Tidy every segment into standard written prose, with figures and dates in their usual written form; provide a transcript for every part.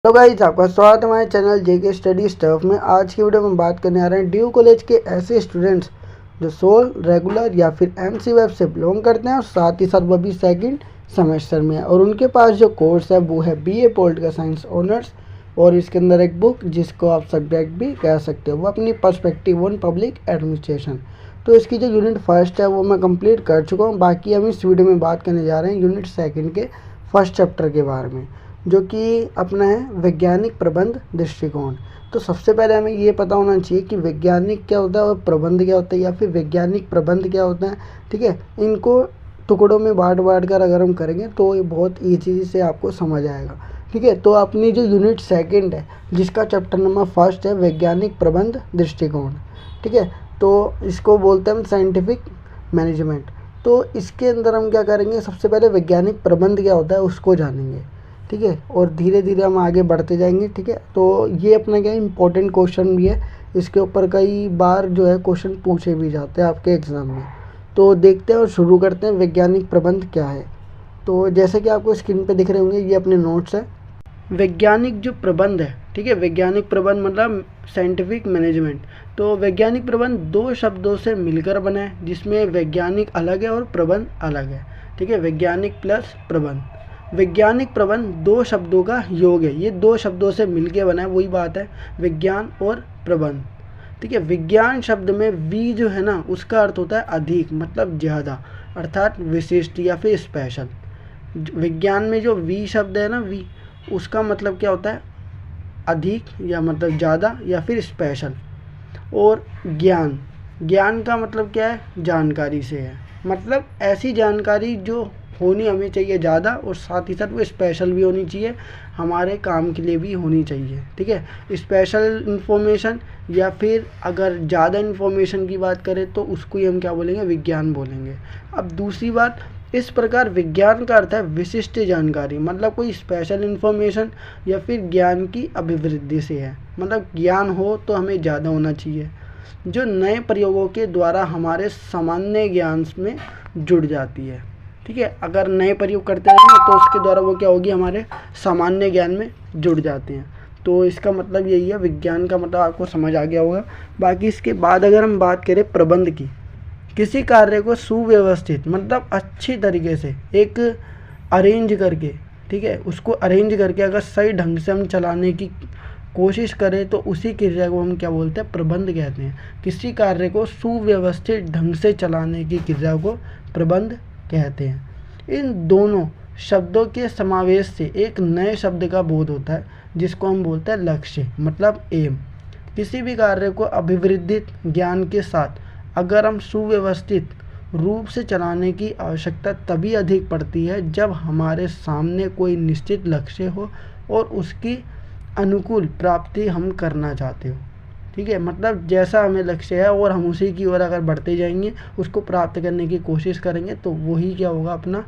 Hello guys, आपका स्वागत है हमारे चैनल जेके स्टडी स्टफ में। आज की वीडियो में बात करने आ रहे हैं ड्यू कॉलेज के ऐसे स्टूडेंट्स जो सोल, रेगुलर या फिर एमसी वेब से बिलोंग करते हैं और साथ ही साथ वो भी सेकंड सेमेस्टर में है और उनके पास जो कोर्स है वो है बीए पॉलिटिकल साइंस ऑनर्स। और इसके अंदर एक बुक जिसको आप सब्जेक्ट भी कह सकते हो, वो अपनी पर्सपेक्टिव ऑन पब्लिक एडमिनिस्ट्रेशन। तो इसकी जो यूनिट फर्स्ट है वो मैं कंप्लीट कर चुका हूँ। बाकी हम इस वीडियो में बात करने जा रहे हैं यूनिट सेकेंड के फर्स्ट चैप्टर के बारे में, जो कि अपना है वैज्ञानिक प्रबंध दृष्टिकोण। तो सबसे पहले हमें ये पता होना चाहिए कि वैज्ञानिक क्या होता है और प्रबंध क्या होता है, या फिर वैज्ञानिक प्रबंध क्या होता है। ठीक है, इनको टुकड़ों में बांट कर अगर हम करेंगे तो ये बहुत ईजी से आपको समझ आएगा। ठीक है, तो अपनी जो यूनिट सेकंड है जिसका चैप्टर नंबर फर्स्ट है वैज्ञानिक प्रबंध दृष्टिकोण। ठीक है, तो इसको बोलते हैं हम साइंटिफिक मैनेजमेंट। तो इसके अंदर हम क्या करेंगे, सबसे पहले वैज्ञानिक प्रबंध क्या होता है उसको जानेंगे। ठीक है, और धीरे धीरे हम आगे बढ़ते जाएंगे। ठीक है, तो ये अपना क्या इम्पोर्टेंट क्वेश्चन भी है, इसके ऊपर कई बार जो है क्वेश्चन पूछे भी जाते हैं आपके एग्ज़ाम में। तो देखते हैं और शुरू करते हैं वैज्ञानिक प्रबंध क्या है। तो जैसे कि आपको स्क्रीन पे दिख रहे होंगे, ये अपने नोट्स है। वैज्ञानिक जो प्रबंध है, ठीक है, वैज्ञानिक प्रबंध मतलब साइंटिफिक मैनेजमेंट। तो वैज्ञानिक प्रबंध दो शब्दों से मिलकर बना है, जिसमें वैज्ञानिक अलग है और प्रबंध अलग है। ठीक है, वैज्ञानिक प्लस प्रबंध। वैज्ञानिक प्रबंध दो शब्दों का योग है, ये दो शब्दों से मिलके बना है, वही बात है विज्ञान और प्रबंध। ठीक है, विज्ञान शब्द में वी जो है ना उसका अर्थ होता है अधिक, मतलब ज़्यादा, अर्थात विशिष्ट या फिर स्पेशल। विज्ञान में जो वी शब्द है ना, वी, उसका मतलब क्या होता है अधिक या मतलब ज़्यादा या फिर स्पेशल। और ज्ञान, ज्ञान का मतलब क्या है, जानकारी से है, मतलब ऐसी जानकारी जो होनी हमें चाहिए ज़्यादा और साथ ही साथ वो स्पेशल भी होनी चाहिए, हमारे काम के लिए भी होनी चाहिए। ठीक है, स्पेशल इन्फॉर्मेशन या फिर अगर ज़्यादा इन्फॉर्मेशन की बात करें तो उसको ही हम क्या बोलेंगे, विज्ञान बोलेंगे। अब दूसरी बात, इस प्रकार विज्ञान का अर्थ है विशिष्ट जानकारी, मतलब कोई स्पेशल इन्फॉर्मेशन या फिर ज्ञान की अभिवृद्धि से है, मतलब ज्ञान हो तो हमें ज़्यादा होना चाहिए, जो नए प्रयोगों के द्वारा हमारे सामान्य ज्ञान में जुड़ जाती है। ठीक है, अगर नए प्रयोग करते रहेंगे तो उसके द्वारा वो क्या होगी, हमारे सामान्य ज्ञान में जुड़ जाते हैं। तो इसका मतलब यही है, विज्ञान का मतलब आपको समझ आ गया होगा। बाकी इसके बाद अगर हम बात करें प्रबंध की, किसी कार्य को सुव्यवस्थित मतलब अच्छी तरीके से एक अरेंज करके, ठीक है, उसको अरेंज करके अगर सही ढंग से हम चलाने की कोशिश करें तो उसी क्रिया को हम क्या बोलते हैं, प्रबंध कहते हैं। किसी कार्य को सुव्यवस्थित ढंग से चलाने की क्रिया को प्रबंध कहते हैं। इन दोनों शब्दों के समावेश से एक नए शब्द का बोध होता है जिसको हम बोलते हैं लक्ष्य, मतलब एम। किसी भी कार्य को अभिवृद्धित ज्ञान के साथ अगर हम सुव्यवस्थित रूप से चलाने की आवश्यकता तभी अधिक पड़ती है जब हमारे सामने कोई निश्चित लक्ष्य हो और उसकी अनुकूल प्राप्ति हम करना चाहते हो। ठीक है, मतलब जैसा हमें लक्ष्य है और हम उसी की ओर अगर बढ़ते जाएंगे, उसको प्राप्त करने की कोशिश करेंगे, तो वही क्या होगा, अपना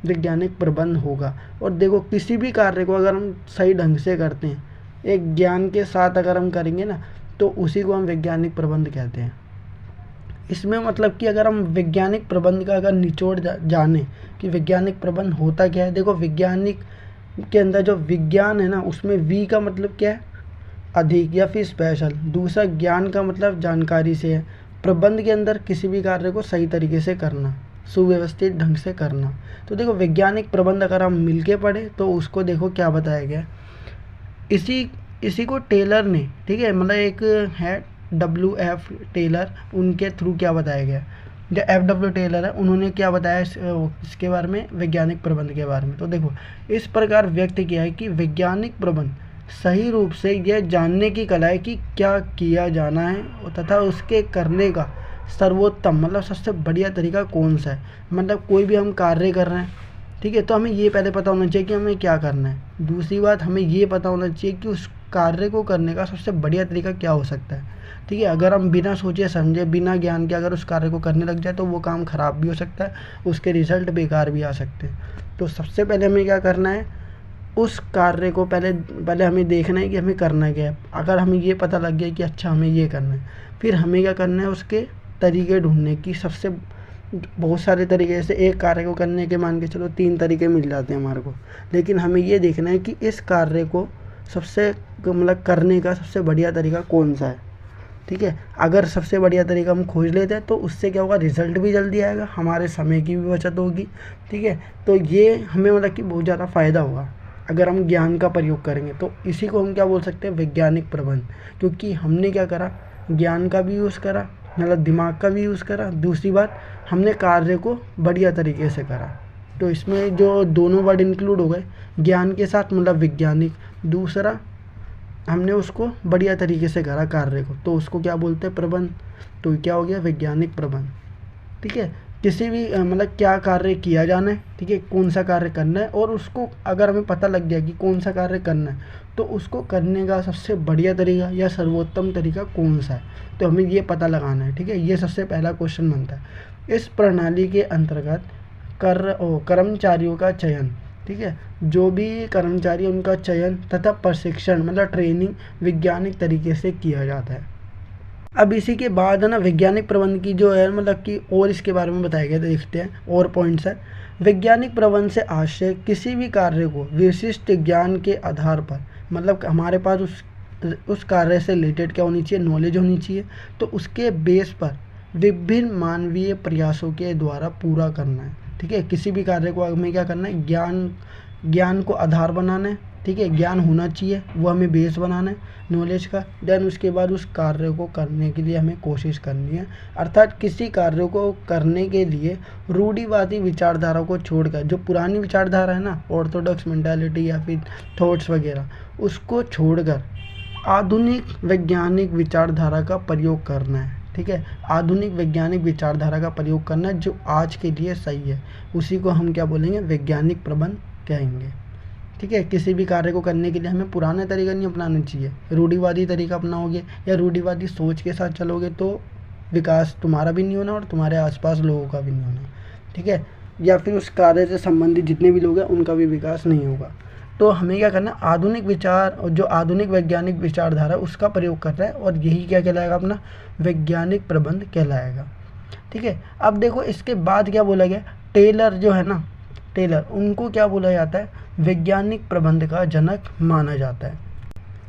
वैज्ञानिक प्रबंध होगा। और देखो, किसी भी कार्य को अगर हम सही ढंग से करते हैं, एक ज्ञान के साथ अगर हम करेंगे ना, तो उसी को हम वैज्ञानिक प्रबंध कहते हैं। इसमें मतलब कि अगर हम वैज्ञानिक प्रबंध का अगर निचोड़ जाने कि वैज्ञानिक प्रबंध होता क्या है। देखो, वैज्ञानिक के अंदर जो विज्ञान है ना, उसमें वी का मतलब क्या है, अधिक या फिर स्पेशल। दूसरा, ज्ञान का मतलब जानकारी से है। प्रबंध के अंदर किसी भी कार्य को सही तरीके से करना, सुव्यवस्थित ढंग से करना। तो देखो, वैज्ञानिक प्रबंध अगर हम मिलके पढ़े तो उसको देखो क्या बताया गया। इसी को टेलर ने, ठीक है, मतलब एक है WF टेलर, उनके थ्रू क्या बताया गया, जो FW टेलर है उन्होंने क्या बताया इसके बारे में, वैज्ञानिक प्रबंध के बारे में। तो देखो, इस प्रकार व्यक्त किया है कि वैज्ञानिक प्रबंध सही रूप से यह जानने की कला है कि क्या किया जाना है तथा उसके करने का सर्वोत्तम मतलब सबसे बढ़िया तरीका कौन सा है। मतलब कोई भी हम कार्य कर रहे हैं, ठीक है, तो हमें ये पहले पता होना चाहिए कि हमें क्या करना है। दूसरी बात, हमें ये पता होना चाहिए कि उस कार्य को करने का सबसे बढ़िया तरीका क्या हो सकता है। ठीक है, अगर हम बिना सोचे समझे, बिना ज्ञान के अगर उस कार्य को करने लग जाए तो वो काम ख़राब भी हो सकता है, उसके रिजल्ट बेकार भी आ सकते हैं। तो सबसे पहले हमें क्या करना है, उस कार्य को पहले हमें देखना है कि हमें करना क्या है। अगर हमें ये पता लग गया कि अच्छा हमें ये करना है, फिर हमें क्या करना है, उसके तरीके ढूंढने की। सबसे बहुत सारे तरीके से एक कार्य को करने के मान के चलो 3 तरीके मिल जाते हैं हमारे को, लेकिन हमें ये देखना है कि इस कार्य को सबसे मतलब करने का सबसे बढ़िया तरीका कौन सा है। ठीक है, अगर सबसे बढ़िया तरीका हम खोज लेते हैं तो उससे क्या होगा, रिजल्ट भी जल्दी आएगा, हमारे समय की भी बचत होगी। ठीक है, तो ये हमें मतलब कि बहुत ज़्यादा फ़ायदा होगा अगर हम ज्ञान का प्रयोग करेंगे। तो इसी को हम क्या बोल सकते हैं, वैज्ञानिक प्रबंध। क्योंकि हमने क्या करा, ज्ञान का भी यूज़ करा, मतलब दिमाग का भी यूज़ करा, दूसरी बात हमने कार्य को बढ़िया तरीके से करा। तो इसमें जो दोनों वर्ड इंक्लूड हो गए, ज्ञान के साथ मतलब वैज्ञानिक, दूसरा हमने उसको बढ़िया तरीके से करा कार्य को, तो उसको क्या बोलते हैं, प्रबंध। तो क्या हो गया, वैज्ञानिक प्रबंध। ठीक है, किसी भी मतलब क्या कार्य किया जाना है, ठीक है, कौन सा कार्य करना है, और उसको अगर हमें पता लग गया कि कौन सा कार्य करना है तो उसको करने का सबसे बढ़िया तरीका या सर्वोत्तम तरीका कौन सा है, तो हमें ये पता लगाना है। ठीक है, ये सबसे पहला क्वेश्चन बनता है। इस प्रणाली के अंतर्गत कर्मचारियों का चयन, ठीक है, जो भी कर्मचारी उनका चयन तथा प्रशिक्षण मतलब ट्रेनिंग वैज्ञानिक तरीके से किया जाता है। अब इसी के बाद है ना वैज्ञानिक प्रबंध की जो है मतलब कि और इसके बारे में बताया गया, तो देखते हैं और पॉइंट्स है। वैज्ञानिक प्रबंध से आशय किसी भी कार्य को विशिष्ट ज्ञान के आधार पर, मतलब हमारे पास उस कार्य से रिलेटेड क्या होनी चाहिए, नॉलेज होनी चाहिए, तो उसके बेस पर विभिन्न मानवीय प्रयासों के द्वारा पूरा करना है। ठीक है, किसी भी कार्य को हमें क्या करना है, ज्ञान को आधार बनाना है। ठीक है, ज्ञान होना चाहिए, वो हमें बेस बनाना है नॉलेज का। देन उसके बाद उस कार्य को करने के लिए हमें कोशिश करनी है। अर्थात किसी कार्य को करने के लिए रूढ़िवादी विचारधारा को छोड़कर, जो पुरानी विचारधारा है ना, ऑर्थोडॉक्स मेंटालिटी या फिर थॉट्स वगैरह, उसको छोड़कर आधुनिक वैज्ञानिक विचारधारा का प्रयोग करना है। ठीक है, आधुनिक वैज्ञानिक विचारधारा का प्रयोग करना है जो आज के लिए सही है, उसी को हम क्या बोलेंगे, वैज्ञानिक प्रबंध कहेंगे। ठीक है, किसी भी कार्य को करने के लिए हमें पुराना तरीका नहीं अपनाना चाहिए। रूढ़िवादी तरीका अपनाओगे या रूढ़िवादी सोच के साथ चलोगे तो विकास तुम्हारा भी नहीं होना और तुम्हारे आसपास लोगों का भी नहीं होना। ठीक है, या फिर उस कार्य से संबंधित जितने भी लोग हैं उनका भी विकास नहीं होगा। तो हमें क्या करना, आधुनिक विचार और जो आधुनिक वैज्ञानिक विचारधारा उसका प्रयोग कर रहा है, और यही क्या कहलाएगा, अपना वैज्ञानिक प्रबंध कहलाएगा। ठीक है, अब देखो इसके बाद क्या बोला गया, टेलर जो है ना, टेलर, उनको क्या बोला जाता है, वैज्ञानिक प्रबंध का जनक माना जाता है।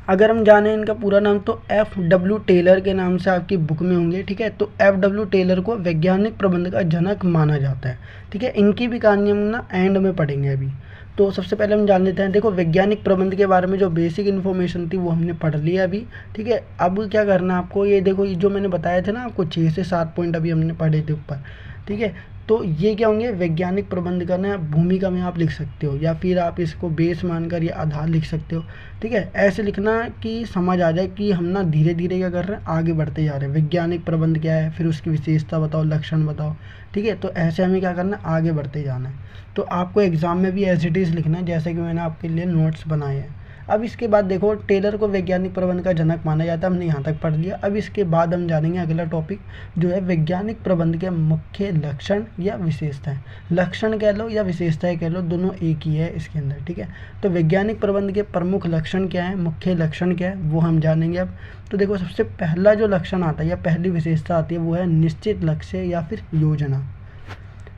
अगर हम जाने इनका पूरा नाम तो F.W. टेलर के नाम से आपकी बुक में होंगे। ठीक है, तो F.W. टेलर को वैज्ञानिक प्रबंध का जनक माना जाता है। ठीक है, इनकी भी कहानी हम ना एंड में पढ़ेंगे अभी। तो सबसे पहले हम जान लेते हैं, देखो वैज्ञानिक प्रबंध के बारे में जो बेसिक इन्फॉर्मेशन थी वो हमने पढ़ लिया अभी। ठीक है, अब क्या करना है आपको, ये देखो ये जो मैंने बताया था ना आपको 6 से 7 पॉइंट अभी हमने पढ़े थे ऊपर। ठीक है, तो ये क्या होंगे, वैज्ञानिक प्रबंध का ना भूमिका में आप लिख सकते हो, या फिर आप इसको बेस मानकर ये आधार लिख सकते हो। ठीक है, ऐसे लिखना कि समझ आ जाए कि हम ना धीरे धीरे क्या कर रहे हैं, आगे बढ़ते जा रहे हैं। वैज्ञानिक प्रबंध क्या है, फिर उसकी विशेषता बताओ, लक्षण बताओ। ठीक है, तो ऐसे हमें क्या करना है, आगे बढ़ते जाना है। तो आपको एग्ज़ाम में भी एज इट इज़ लिखना है जैसे कि मैंने आपके लिए नोट्स बनाए हैं। अब इसके बाद देखो टेलर को वैज्ञानिक प्रबंध का जनक माना जाता है, हमने यहाँ तक पढ़ लिया। अब इसके बाद हम जानेंगे अगला टॉपिक जो है वैज्ञानिक प्रबंध के मुख्य लक्षण या विशेषताएं। लक्षण कह लो या विशेषताएं कह लो, दोनों एक ही है इसके अंदर। ठीक है, तो वैज्ञानिक प्रबंध के प्रमुख लक्षण क्या है, मुख्य लक्षण क्या है, वो हम जानेंगे अब। तो देखो सबसे पहला जो लक्षण आता है या पहली विशेषता आती है वो है निश्चित लक्ष्य या फिर योजना।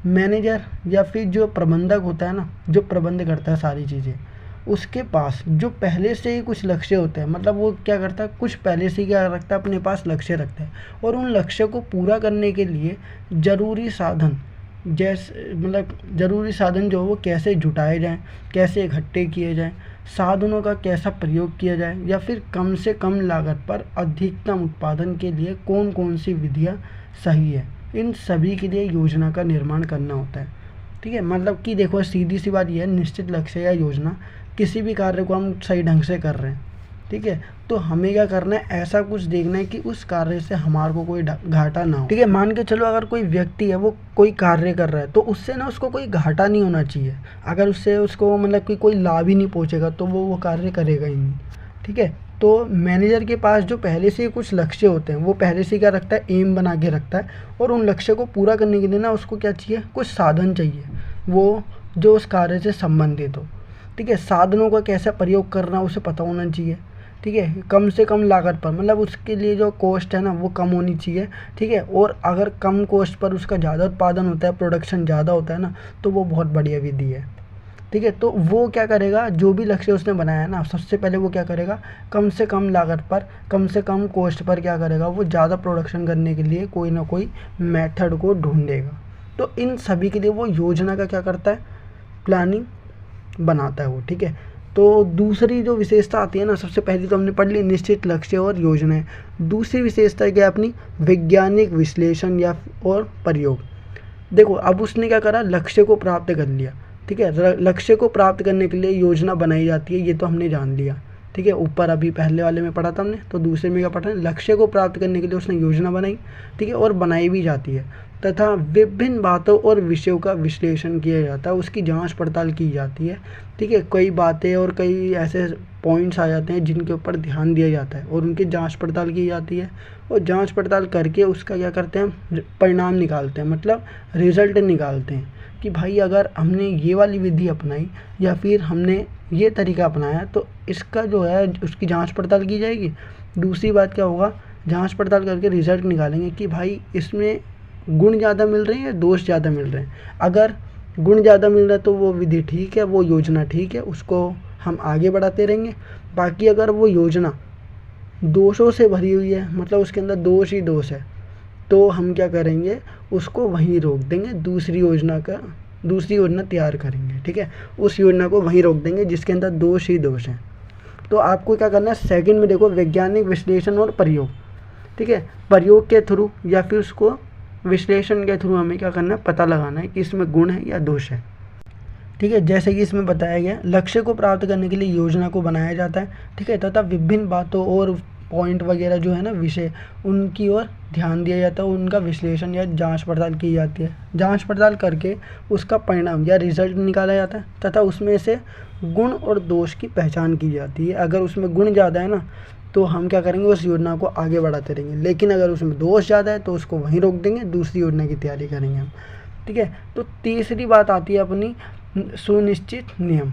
मैनेजर या फिर जो प्रबंधक होता है ना, जो प्रबंध करता है सारी चीज़ें, उसके पास जो पहले से ही कुछ लक्ष्य होते हैं, मतलब वो क्या करता है, कुछ पहले से ही क्या रखता है, अपने पास लक्ष्य रखता है, और उन लक्ष्य को पूरा करने के लिए जरूरी साधन, जैसे मतलब जरूरी साधन जो वो कैसे जुटाए जाएं, कैसे इकट्ठे किए जाएं, साधनों का कैसा प्रयोग किया जाए, या फिर कम से कम लागत पर अधिकतम उत्पादन के लिए कौन कौन सी विधियाँ सही है, इन सभी के लिए योजना का निर्माण करना होता है। ठीक है, मतलब कि देखो सीधी सी बात यह है, निश्चित लक्ष्य या योजना, किसी भी कार्य को हम सही ढंग से कर रहे हैं। ठीक है, तो हमें क्या करना है, ऐसा कुछ देखना है कि उस कार्य से हमारे को कोई घाटा ना हो। ठीक है, मान के चलो अगर कोई व्यक्ति है वो कोई कार्य कर रहा है तो उससे ना उसको कोई घाटा नहीं होना चाहिए। अगर उससे उसको मतलब कि कोई लाभ ही नहीं पहुंचेगा तो वो कार्य करेगा ही नहीं। ठीक है, तो मैनेजर के पास जो पहले से कुछ लक्ष्य होते हैं वो पहले से क्या रखता है, एम बना के रखता है, और उन लक्ष्य को पूरा करने के लिए ना उसको क्या चाहिए, कुछ साधन चाहिए, वो जो उस कार्य से संबंधित हो। ठीक है, साधनों का कैसे प्रयोग करना उसे पता होना चाहिए। ठीक है, कम से कम लागत पर, मतलब उसके लिए जो कॉस्ट है ना वो कम होनी चाहिए। ठीक है, और अगर कम कॉस्ट पर उसका ज़्यादा उत्पादन होता है, प्रोडक्शन ज़्यादा होता है ना, तो वो बहुत बढ़िया विधि है। ठीक है। तो वो क्या करेगा, जो भी लक्ष्य उसने बनाया है ना, सबसे पहले वो क्या करेगा, कम से कम लागत पर, कम से कम कॉस्ट पर क्या करेगा, वो ज़्यादा प्रोडक्शन करने के लिए कोई ना कोई मेथड को ढूंढेगा। तो इन सभी के लिए वो योजना का क्या करता है, प्लानिंग बनाता है वो, ठीक है। तो दूसरी जो विशेषता आती है ना, सबसे पहली तो हमने पढ़ ली निश्चित लक्ष्य और योजनाएं। दूसरी विशेषता क्या है अपनी, वैज्ञानिक विश्लेषण या और प्रयोग। देखो अब उसने क्या करा, लक्ष्य को प्राप्त कर लिया, ठीक है। लक्ष्य को प्राप्त करने के लिए योजना बनाई जाती है, ये तो हमने जान लिया, ठीक है। ऊपर अभी पहले वाले में पढ़ा था हमने, तो दूसरे में क्या पढ़ा है, लक्ष्य को प्राप्त करने के लिए उसने योजना बनाई, ठीक है, और बनाई भी जाती है, तथा विभिन्न बातों और विषयों का विश्लेषण किया जाता है, उसकी जांच पड़ताल की जाती है, ठीक है। कई बातें और कई ऐसे पॉइंट्स आ जाते हैं जिनके ऊपर ध्यान दिया जाता है और उनकी जांच पड़ताल की जाती है, और जांच पड़ताल करके उसका क्या करते हैं, परिणाम निकालते हैं, मतलब रिजल्ट निकालते हैं कि भाई अगर हमने ये वाली विधि अपनाई या फिर हमने ये तरीका अपनाया तो इसका जो है उसकी जांच पड़ताल की जाएगी। दूसरी बात क्या होगा, जांच पड़ताल करके रिजल्ट निकालेंगे कि भाई इसमें गुण ज़्यादा मिल रहे हैं या दोष ज़्यादा मिल रहे हैं। अगर गुण ज़्यादा मिल रहा है तो वो विधि ठीक है, वो योजना ठीक है, उसको हम आगे बढ़ाते रहेंगे। बाकी अगर वो योजना दोषों से भरी हुई है, मतलब उसके अंदर दोष ही दोष है, तो हम क्या करेंगे, उसको वहीं रोक देंगे, दूसरी योजना तैयार करेंगे, ठीक है। उस योजना को वहीं रोक देंगे जिसके अंदर दोष ही दोष हैं। तो आपको क्या करना है, सेकंड में देखो वैज्ञानिक विश्लेषण और प्रयोग, ठीक है। प्रयोग के थ्रू या फिर उसको विश्लेषण के थ्रू हमें क्या करना है, पता लगाना है कि इसमें गुण है या दोष है, ठीक है। जैसे कि इसमें बताया गया, लक्ष्य को प्राप्त करने के लिए योजना को बनाया जाता है, ठीक है, तथा विभिन्न बातों और पॉइंट वगैरह जो है ना विषय, उनकी ओर ध्यान दिया जाता है, उनका विश्लेषण या जांच पड़ताल की जाती है। जांच पड़ताल करके उसका परिणाम या रिजल्ट निकाला जाता है तथा उसमें से गुण और दोष की पहचान की जाती है। अगर उसमें गुण ज़्यादा है ना तो हम क्या करेंगे, उस योजना को आगे बढ़ाते रहेंगे, लेकिन अगर उसमें दोष ज़्यादा है तो उसको वहीं रोक देंगे, दूसरी योजना की तैयारी करेंगे हम, ठीक है। तो तीसरी बात आती है अपनी सुनिश्चित नियम।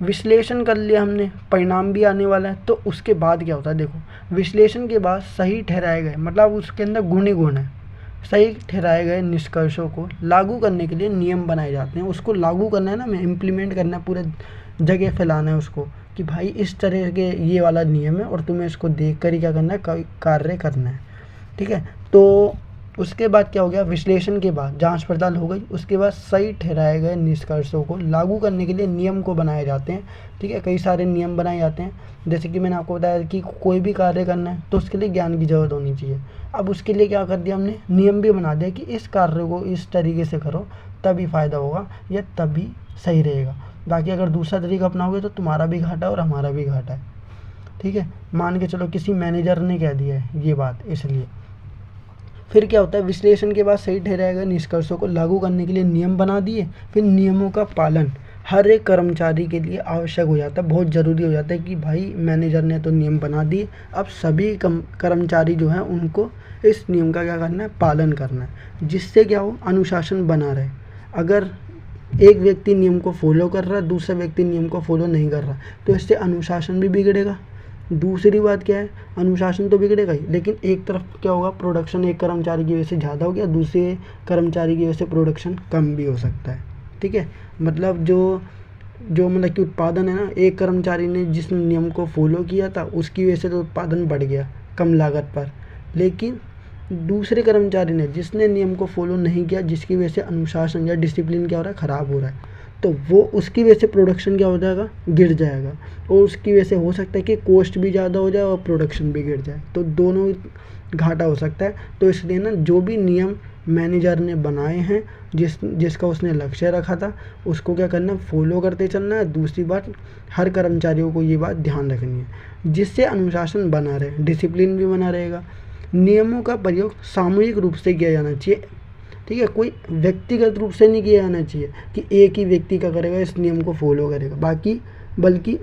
विश्लेषण कर लिया हमने, परिणाम भी आने वाला है, तो उसके बाद क्या होता है, देखो विश्लेषण के बाद सही ठहराए गए, मतलब उसके अंदर गुण ही गुण है, सही ठहराए गए निष्कर्षों को लागू करने के लिए नियम बनाए जाते हैं। उसको लागू करना है ना, हमें इम्प्लीमेंट करना है, पूरे जगह फैलाना है उसको कि भाई इस तरह के ये वाला नियम है और तुम्हें इसको देख कर ही क्या करना है, कार्य करना है, ठीक है। तो उसके बाद क्या हो गया, विश्लेषण के बाद जांच पड़ताल हो गई, उसके बाद सही ठहराए गए निष्कर्षों को लागू करने के लिए नियम को बनाए जाते हैं, ठीक है। कई सारे नियम बनाए जाते हैं, जैसे कि मैंने आपको बताया कि कोई भी कार्य करना है तो उसके लिए ज्ञान की ज़रूरत होनी चाहिए। अब उसके लिए क्या कर दिया हमने, नियम भी बना दिया कि इस कार्य को इस तरीके से करो तभी फ़ायदा होगा या तभी सही रहेगा। बाकी अगर दूसरा तरीका अपनाओगे तो तुम्हारा भी घाटा और हमारा भी घाटा है, ठीक है। मान के चलो किसी मैनेजर ने कह दिया है ये बात, इसलिए फिर क्या होता है, विश्लेषण के बाद सही ठहराए निष्कर्षों को लागू करने के लिए नियम बना दिए, फिर नियमों का पालन हर एक कर्मचारी के लिए आवश्यक हो जाता है, बहुत ज़रूरी हो जाता है कि भाई मैनेजर ने तो नियम बना दिए, अब सभी कर्मचारी जो हैं उनको इस नियम का क्या करना है, पालन करना है, जिससे क्या हो, अनुशासन बना रहे। अगर एक व्यक्ति नियम को फॉलो कर रहा है, दूसरा व्यक्ति नियम को फॉलो नहीं कर रहा, तो इससे अनुशासन भी बिगड़ेगा। दूसरी बात क्या है, अनुशासन तो बिगड़ेगा ही, लेकिन एक तरफ क्या होगा, प्रोडक्शन एक कर्मचारी की वजह से ज़्यादा हो गया, दूसरे कर्मचारी की वजह से प्रोडक्शन कम भी हो सकता है, ठीक है। मतलब जो मतलब कि उत्पादन है ना, एक कर्मचारी ने जिस नियम को फॉलो किया था उसकी वजह से तो उत्पादन बढ़ गया कम लागत पर, लेकिन दूसरे कर्मचारी ने जिसने नियम को फॉलो नहीं किया, जिसकी वजह से अनुशासन या डिसिप्लिन क्या हो रहा है, ख़राब हो रहा है, तो वो उसकी वजह से प्रोडक्शन क्या हो जाएगा, गिर जाएगा, और उसकी वजह से हो सकता है कि कॉस्ट भी ज़्यादा हो जाए और प्रोडक्शन भी गिर जाए, तो दोनों घाटा हो सकता है। तो इसलिए ना जो भी नियम मैनेजर ने बनाए हैं, जिसका उसने लक्ष्य रखा था, उसको क्या करना है, फॉलो करते चलना है। दूसरी बात, हर कर्मचारियों को ये बात ध्यान रखनी है, जिससे अनुशासन बना रहे, डिसिप्लिन भी बना रहेगा। नियमों का प्रयोग सामूहिक रूप से किया जाना चाहिए, ठीक है, कोई व्यक्तिगत रूप से नहीं किया जाना चाहिए कि एक ही व्यक्ति क्या करेगा, इस नियम को फॉलो करेगा, बल्कि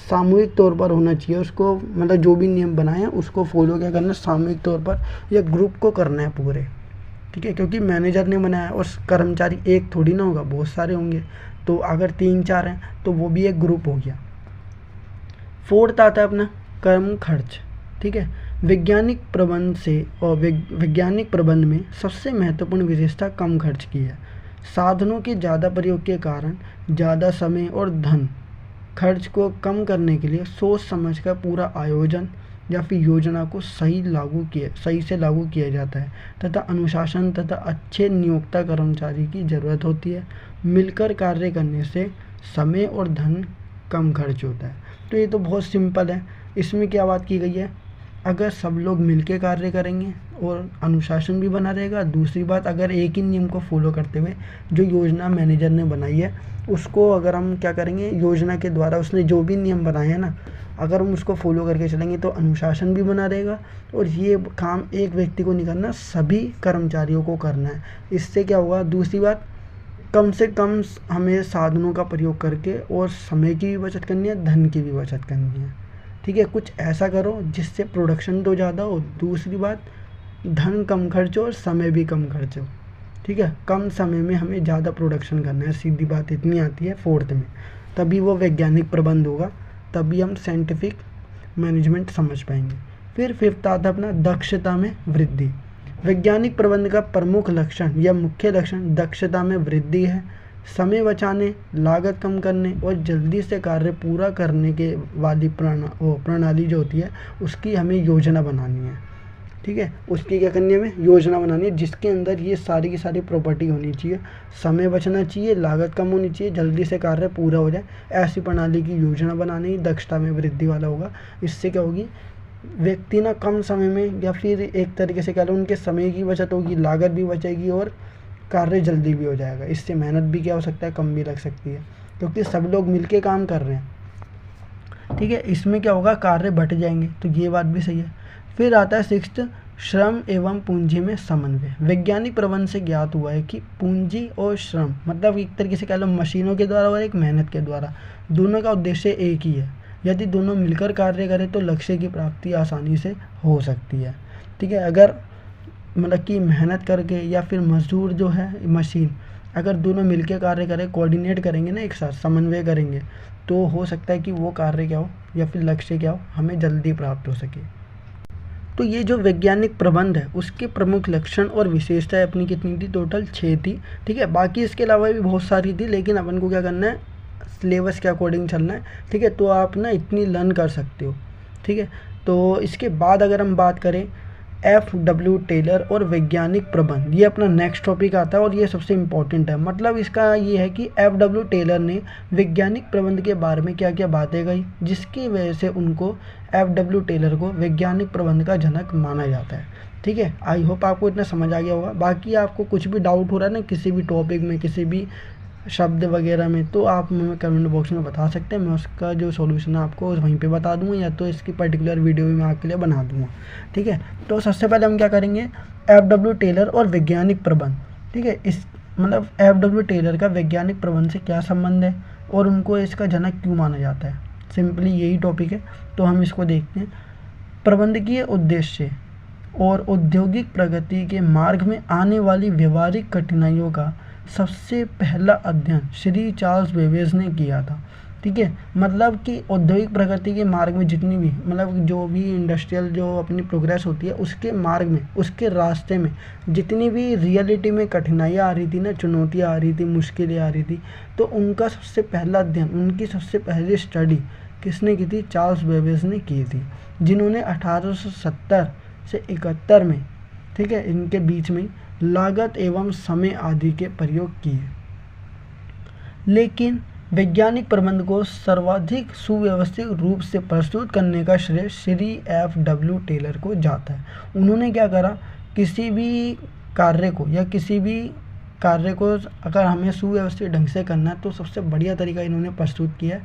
सामूहिक तौर पर होना चाहिए उसको, मतलब जो भी नियम बनाए हैं उसको फॉलो क्या करना है, सामूहिक तौर पर या ग्रुप को करना है पूरे, ठीक है। क्योंकि मैनेजर ने बनाया और कर्मचारी एक थोड़ी ना होगा, बहुत सारे होंगे, तो अगर 3-4 हैं तो वो भी एक ग्रुप हो गया। फोर्थ आता है अपना कम खर्च, ठीक है। वैज्ञानिक प्रबंध में सबसे महत्वपूर्ण विशेषता कम खर्च की है, साधनों के ज़्यादा प्रयोग के कारण ज़्यादा समय और धन खर्च को कम करने के लिए सोच समझकर पूरा आयोजन या फिर योजना को सही से लागू किया जाता है तथा अनुशासन तथा अच्छे नियोक्ता कर्मचारी की ज़रूरत होती है। मिलकर कार्य करने से समय और धन कम खर्च होता है। तो ये तो बहुत सिंपल है। इसमें क्या बात की गई है, अगर सब लोग मिलकर कार्य करेंगे और अनुशासन भी बना रहेगा। दूसरी बात, अगर एक ही नियम को फॉलो करते हुए जो योजना मैनेजर ने बनाई है उसको अगर हम क्या करेंगे, योजना के द्वारा उसने जो भी नियम बनाए हैं ना, अगर हम उसको फॉलो करके चलेंगे तो अनुशासन भी बना रहेगा और ये काम एक व्यक्ति को नहीं करना, सभी कर्मचारियों को करना है। इससे क्या होगा, दूसरी बात, कम से कम हमें साधनों का प्रयोग करके और समय की भी बचत करनी है, धन की भी बचत करनी है। ठीक है, कुछ ऐसा करो जिससे प्रोडक्शन तो ज़्यादा हो, दूसरी बात धन कम खर्च हो और समय भी कम खर्च हो। ठीक है, कम समय में हमें ज़्यादा प्रोडक्शन करना है, सीधी बात इतनी आती है फोर्थ में। तभी वो वैज्ञानिक प्रबंध होगा, तभी हम साइंटिफिक मैनेजमेंट समझ पाएंगे। फिर फिफ्थ आता है अपना दक्षता में वृद्धि। वैज्ञानिक प्रबंध का प्रमुख लक्षण या मुख्य लक्षण दक्षता में वृद्धि है। समय बचाने, लागत कम करने और जल्दी से कार्य पूरा करने के वाली प्रणाली जो होती है उसकी हमें योजना बनानी है। ठीक है, उसकी क्या करनी है, हमें योजना बनानी है जिसके अंदर ये सारी की सारी प्रॉपर्टी होनी चाहिए। समय बचना चाहिए, लागत कम होनी चाहिए, जल्दी से कार्य पूरा हो जाए, ऐसी प्रणाली की योजना बनानी दक्षता में वृद्धि वाला होगा। इससे क्या होगी, व्यक्ति ना कम समय में या फिर एक तरीके से कह लो उनके समय की बचत होगी, लागत भी बचेगी और कार्य जल्दी भी हो जाएगा। इससे मेहनत भी क्या हो सकता है, कम भी लग सकती है क्योंकि सब लोग मिलके काम कर रहे हैं। ठीक है, इसमें क्या होगा, कार्य बट जाएंगे, तो ये बात भी सही है। फिर आता है सिक्स्थ, श्रम एवं पूंजी में समन्वय। वैज्ञानिक प्रबंध से ज्ञात हुआ है कि पूंजी और श्रम मतलब एक तरीके से कह लो मशीनों के द्वारा और एक मेहनत के द्वारा, दोनों का उद्देश्य एक ही है। यदि दोनों मिलकर कार्य करें तो लक्ष्य की प्राप्ति आसानी से हो सकती है। ठीक है, अगर मतलब कि मेहनत करके या फिर मजदूर जो है मशीन, अगर दोनों मिलकर कार्य करें, कोऑर्डिनेट करेंगे ना, एक साथ समन्वय करेंगे, तो हो सकता है कि वो कार्य क्या हो या फिर लक्ष्य क्या हो, हमें जल्दी प्राप्त हो सके। तो ये जो वैज्ञानिक प्रबंध है उसके प्रमुख लक्षण और विशेषताएं अपनी कितनी थी, टोटल 6 थी। ठीक है, बाकी इसके अलावा भी बहुत सारी थी, लेकिन अपन को क्या करना है, सिलेबस के अकॉर्डिंग चलना है। ठीक है, तो आप ना इतनी लर्न कर सकते हो। ठीक है, तो इसके बाद अगर हम बात करें FW टेलर और वैज्ञानिक प्रबंध, ये अपना नेक्स्ट टॉपिक आता है और ये सबसे इम्पोर्टेंट है। मतलब इसका ये है कि FW टेलर ने वैज्ञानिक प्रबंध के बारे में क्या क्या बातें कही जिसकी वजह से उनको FW टेलर को वैज्ञानिक प्रबंध का जनक माना जाता है। ठीक है, आई होप आपको इतना समझ आ गया होगा। बाकी आपको कुछ भी डाउट हो रहा है ना किसी भी टॉपिक में, किसी भी शब्द वगैरह में, तो आप हमें कमेंट बॉक्स में बता सकते हैं। मैं उसका जो सॉल्यूशन है आपको वहीं पे बता दूंगा या तो इसकी पर्टिकुलर वीडियो भी मैं आपके लिए बना दूंगा। ठीक है, तो सबसे पहले हम क्या करेंगे, FW टेलर और वैज्ञानिक प्रबंध। ठीक है, इस मतलब FW टेलर का वैज्ञानिक प्रबंध से क्या संबंध है और उनको इसका जनक क्यों माना जाता है, सिंपली यही टॉपिक है। तो हम इसको देखते हैं। प्रबंधकीय उद्देश्य और औद्योगिक प्रगति के मार्ग में आने वाली व्यवहारिक कठिनाइयों का सबसे पहला अध्ययन श्री चार्ल्स बेबेज ने किया था। ठीक है, मतलब कि औद्योगिक प्रगति के मार्ग में जितनी भी मतलब जो भी इंडस्ट्रियल जो अपनी प्रोग्रेस होती है उसके मार्ग में, उसके रास्ते में जितनी भी रियलिटी में कठिनाइयाँ आ रही थी ना, चुनौतियाँ आ रही थी, मुश्किलें आ रही थी, तो उनका सबसे पहला अध्ययन, उनकी सबसे पहली स्टडी किसने की थी, चार्ल्स बेबेज ने की थी, जिन्होंने 1870 से 71 में, ठीक है, इनके बीच में लागत एवं समय आदि के प्रयोग किए। लेकिन वैज्ञानिक प्रबंध को सर्वाधिक सुव्यवस्थित रूप से प्रस्तुत करने का श्रेय श्री FW टेलर को जाता है। उन्होंने क्या करा, किसी भी कार्य को या किसी भी कार्य को अगर हमें सुव्यवस्थित ढंग से करना है तो सबसे बढ़िया तरीका इन्होंने प्रस्तुत किया है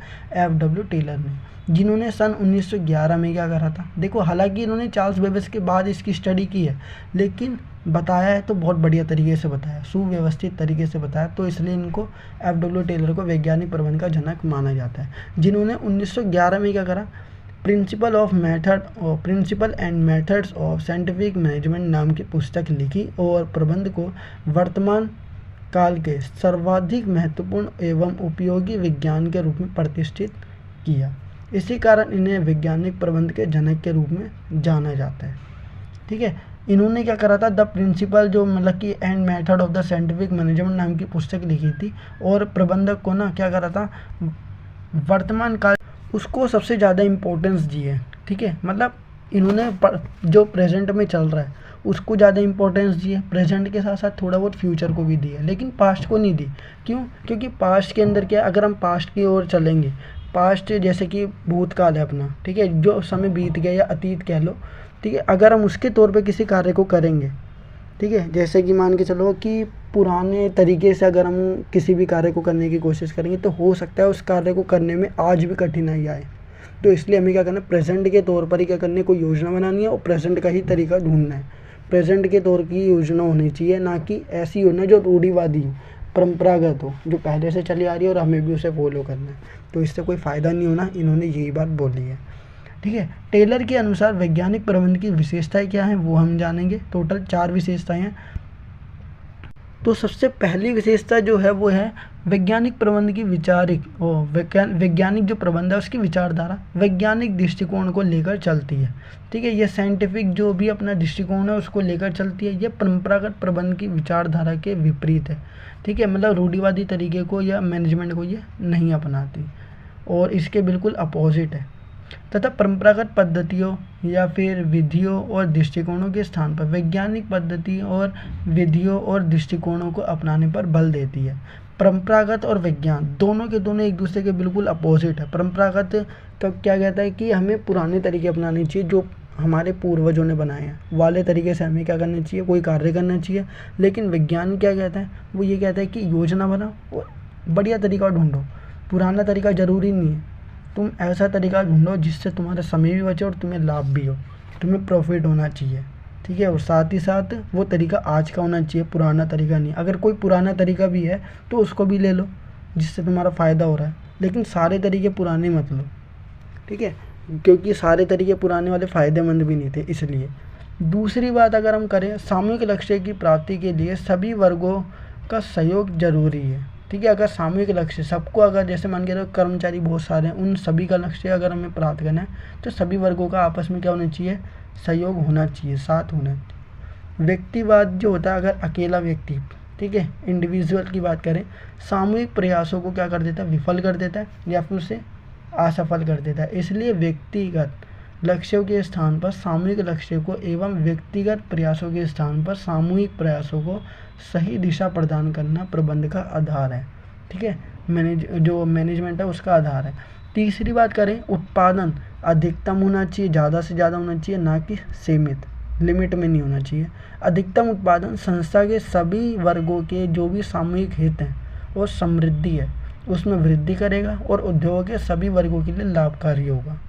FW टेलर ने, जिन्होंने सन 1911 में क्या करा था। देखो, हालांकि इन्होंने चार्ल्स बेबेज के बाद इसकी स्टडी की है, लेकिन बताया है तो बहुत बढ़िया तरीके से बताया, सुव्यवस्थित तरीके से बताया, तो इसलिए इनको FW टेलर को वैज्ञानिक प्रबंध का जनक माना जाता है। जिन्होंने 1911 में क्या करा, principle and methods of scientific management नाम की पुस्तक लिखी और प्रबंध को वर्तमान काल के सर्वाधिक महत्वपूर्ण एवं उपयोगी विज्ञान के रूप में प्रतिष्ठित किया। इसी कारण इन्हें वैज्ञानिक प्रबंध के जनक के रूप में जाना जाता है। ठीक है, इन्होंने क्या करा था, द प्रिंसिपल जो मतलब कि and method of the scientific management नाम की पुस्तक लिखी थी, और प्रबंधक को ना क्या करा था, वर्तमान काल उसको सबसे ज़्यादा इम्पोर्टेंस दी है। ठीक है, मतलब इन्होंने जो प्रेजेंट में चल रहा है उसको ज़्यादा इम्पोर्टेंस दी है, प्रेजेंट के साथ साथ थोड़ा बहुत फ्यूचर को भी दी है, लेकिन पास्ट को नहीं दी। क्यों? क्योंकि पास्ट के अंदर क्या है, अगर हम पास्ट की ओर चलेंगे, पास्ट जैसे कि भूतकाल है अपना, ठीक है, जो समय बीत गया या अतीत कह लो, ठीक है, अगर हम उसके तौर पे किसी कार्य को करेंगे, ठीक है, जैसे कि मान के चलो कि पुराने तरीके से अगर हम किसी भी कार्य को करने की कोशिश करेंगे तो हो सकता है उस कार्य को करने में आज भी कठिनाई आए। तो इसलिए हमें क्या करना है, प्रेजेंट के तौर पर ही क्या करनी है, कोई योजना बनानी है और प्रेजेंट का ही तरीका ढूंढना है। प्रेजेंट के तौर की योजना होनी चाहिए, ना कि ऐसी योजना जो रूढ़िवादी हो, परंपरागत हो, जो पहले से चली आ रही है और हमें भी उसे फॉलो करना है। तो इससे कोई फ़ायदा नहीं होना, इन्होंने यही बात बोली है। ठीक है, टेलर के अनुसार वैज्ञानिक प्रबंध की विशेषताएं क्या हैं वो हम जानेंगे। टोटल 4 विशेषताएं हैं। तो सबसे पहली विशेषता जो है वो है वैज्ञानिक प्रबंध की वैज्ञानिक जो प्रबंध है उसकी विचारधारा वैज्ञानिक दृष्टिकोण को लेकर चलती है। ठीक है, ये साइंटिफिक जो भी अपना दृष्टिकोण है उसको लेकर चलती है। ये परंपरागत प्रबंध की विचारधारा के विपरीत है। ठीक है, मतलब रूढ़िवादी तरीके को या मैनेजमेंट को ये नहीं अपनाती और इसके बिल्कुल अपोजिट है। तथा परंपरागत पद्धतियों या फिर विधियों और दृष्टिकोणों के स्थान पर वैज्ञानिक पद्धति और विधियों और दृष्टिकोणों को अपनाने पर बल देती है। परंपरागत और विज्ञान दोनों के दोनों एक दूसरे के बिल्कुल अपोजिट है। परंपरागत का क्या कहता है कि हमें पुराने तरीके अपनाने चाहिए जो हमारे पूर्वजों ने बनाए हैं, वाले तरीके से हमें क्या करना चाहिए, कोई कार्य करना चाहिए। लेकिन विज्ञान क्या कहता है, वो ये कहता है कि योजना बनाओ और बढ़िया तरीका ढूंढो। पुराना तरीका ज़रूरी नहीं है, तुम ऐसा तरीका ढूंढो जिससे तुम्हारा समय भी बचे और तुम्हें लाभ भी हो, तुम्हें प्रॉफिट होना चाहिए। ठीक है, और साथ ही साथ वो तरीका आज का होना चाहिए, पुराना तरीका नहीं। अगर कोई पुराना तरीका भी है तो उसको भी ले लो जिससे तुम्हारा फ़ायदा हो रहा है, लेकिन सारे तरीके पुराने मत लो। ठीक है, क्योंकि सारे तरीके पुराने वाले फ़ायदेमंद भी नहीं थे इसलिए। दूसरी बात अगर हम करें, सामूहिक लक्ष्य की प्राप्ति के लिए सभी वर्गों का सहयोग जरूरी है। ठीक है, अगर सामूहिक लक्ष्य सबको, अगर जैसे मान के रखो कर्मचारी बहुत सारे हैं, उन सभी का लक्ष्य अगर हमें प्राप्त करना है तो सभी वर्गों का आपस में क्या होना चाहिए, सहयोग होना चाहिए, साथ होना चाहिए। व्यक्तिवाद जो होता है, अगर अकेला व्यक्ति, ठीक है, इंडिविजुअल की बात करें, सामूहिक प्रयासों को क्या कर देता है, विफल कर देता है या फिर उसे असफल कर देता है। इसलिए व्यक्तिगत लक्ष्यों के स्थान पर सामूहिक लक्ष्य को एवं व्यक्तिगत प्रयासों के स्थान पर सामूहिक प्रयासों को सही दिशा प्रदान करना प्रबंध का आधार है। ठीक है, जो मैनेजमेंट है उसका आधार है। तीसरी बात करें, उत्पादन अधिकतम होना चाहिए, ज़्यादा से ज़्यादा होना चाहिए, ना कि सीमित, लिमिट में नहीं होना चाहिए। अधिकतम उत्पादन संस्था के सभी वर्गों के जो भी सामूहिक हित हैं और समृद्धि है उसमें वृद्धि करेगा और उद्योग के सभी वर्गों के लिए लाभकारी होगा।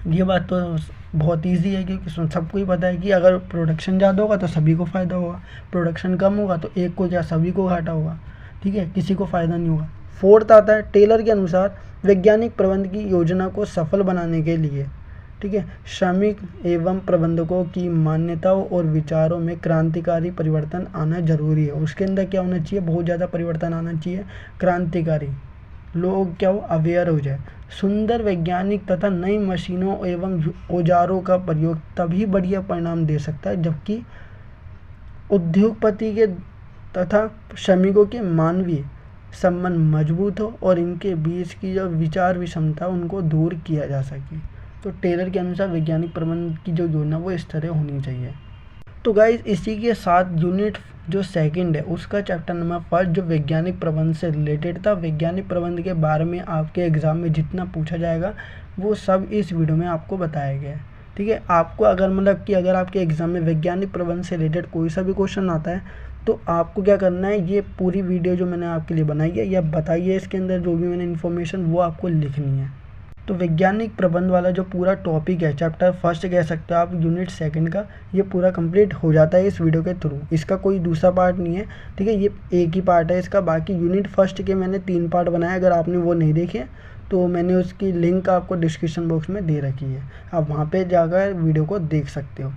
ये बात तो बहुत इजी है क्योंकि सबको ही पता है कि अगर प्रोडक्शन ज़्यादा होगा तो सभी को फ़ायदा होगा, प्रोडक्शन कम होगा तो एक को क्या सभी को घाटा होगा। ठीक है, किसी को फ़ायदा नहीं होगा। फोर्थ आता है, टेलर के अनुसार वैज्ञानिक प्रबंध की योजना को सफल बनाने के लिए, ठीक है, श्रमिक एवं प्रबंधकों की मान्यताओं और विचारों में क्रांतिकारी परिवर्तन आना जरूरी है। उसके अंदर क्या होना चाहिए, बहुत ज़्यादा परिवर्तन आना चाहिए, क्रांतिकारी, लोग क्या हो, अवेयर हो जाए। सुंदर वैज्ञानिक तथा नई मशीनों एवं औजारों का प्रयोग तभी बढ़िया परिणाम दे सकता है जबकि उद्योगपति के तथा श्रमिकों के मानवीय संबंध मजबूत हो और इनके बीच की जो विचार विषमता उनको दूर किया जा सके। तो टेलर के अनुसार वैज्ञानिक प्रबंध की जो योजना वो इस तरह होनी चाहिए। तो गाइज इसी के साथ यूनिट जो सेकंड है उसका चैप्टर नंबर 1 जो वैज्ञानिक प्रबंध से रिलेटेड था, वैज्ञानिक प्रबंध के बारे में आपके एग्ज़ाम में जितना पूछा जाएगा वो सब इस वीडियो में आपको बताया गया है। ठीक है, आपको अगर मतलब कि अगर आपके एग्ज़ाम में वैज्ञानिक प्रबंध से रिलेटेड कोई सा भी क्वेश्चन आता है तो आपको क्या करना है, ये पूरी वीडियो जो मैंने आपके लिए बनाई है या बताई है इसके अंदर जो भी मैंने इन्फॉर्मेशन वो आपको लिखनी है। तो वैज्ञानिक प्रबंध वाला जो पूरा टॉपिक है, चैप्टर 1 कह सकते हो आप, यूनिट 2 का, ये पूरा कंप्लीट हो जाता है इस वीडियो के थ्रू। इसका कोई दूसरा पार्ट नहीं है। ठीक है, ये एक ही पार्ट है इसका। बाकी यूनिट 1 के मैंने 3 पार्ट बनाए, अगर आपने वो नहीं देखे तो मैंने उसकी लिंक आपको डिस्क्रिप्शन बॉक्स में दे रखी है, आप वहाँ पर जाकर वीडियो को देख सकते हो।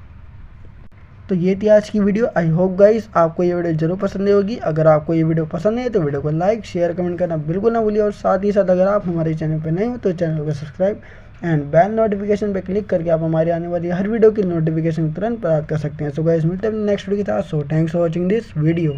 तो ये थी आज की वीडियो। आई होप गाइस आपको ये वीडियो जरूर पसंद होगी। अगर आपको ये वीडियो पसंद है तो वीडियो को लाइक शेयर कमेंट करना बिल्कुल ना भूलिए और साथ ही साथ अगर आप हमारे चैनल पर नए हो तो चैनल को सब्सक्राइब एंड बेल नोटिफिकेशन पे क्लिक करके आप हमारी आने वाली हर वीडियो की नोटिफिकेशन तुरंत प्राप्त कर सकते हैं। सो गाइस मिलते हैं नेक्स्ट वीडियो के साथ। So thanks for watching this video.